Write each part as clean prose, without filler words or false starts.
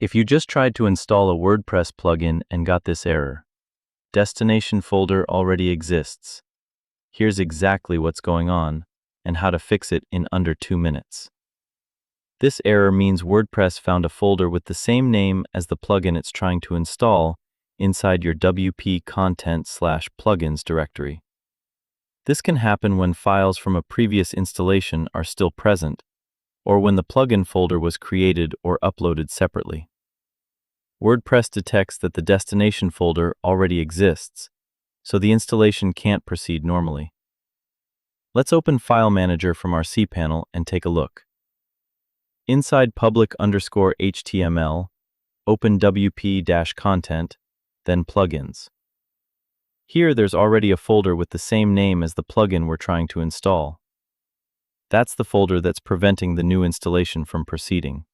If you just tried to install a WordPress plugin and got this error, destination folder already exists. Here's exactly what's going on and how to fix it in under 2 minutes. This error means WordPress found a folder with the same name as the plugin it's trying to install inside your WP content/plugins directory. This can happen when files from a previous installation are still present, or when the plugin folder was created or uploaded separately. WordPress detects that the destination folder already exists, so the installation can't proceed normally. Let's open File Manager from our cPanel and take a look. Inside public_HTML, open WP-content, then Plugins. Here there's already a folder with the same name as the plugin we're trying to install. That's the folder that's preventing the new installation from proceeding.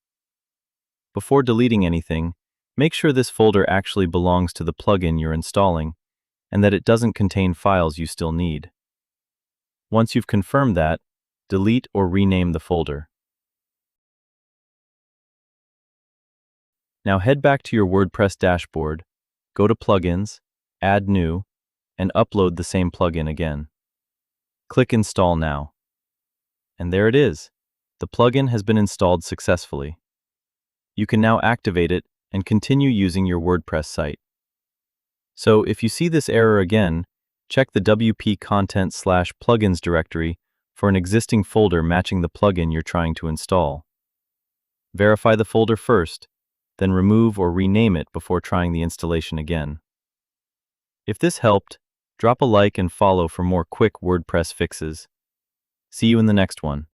Before deleting anything, make sure this folder actually belongs to the plugin you're installing and that it doesn't contain files you still need. Once you've confirmed that, delete or rename the folder. Now head back to your WordPress dashboard, go to Plugins, Add New, and upload the same plugin again. Click Install Now. And there it is. The plugin has been installed successfully. You can now activate it and continue using your WordPress site. So if you see this error again, check the WP content/plugins directory for an existing folder matching the plugin you're trying to install. Verify the folder first, then remove or rename it before trying the installation again. If this helped, drop a like and follow for more quick WordPress fixes. See you in the next one.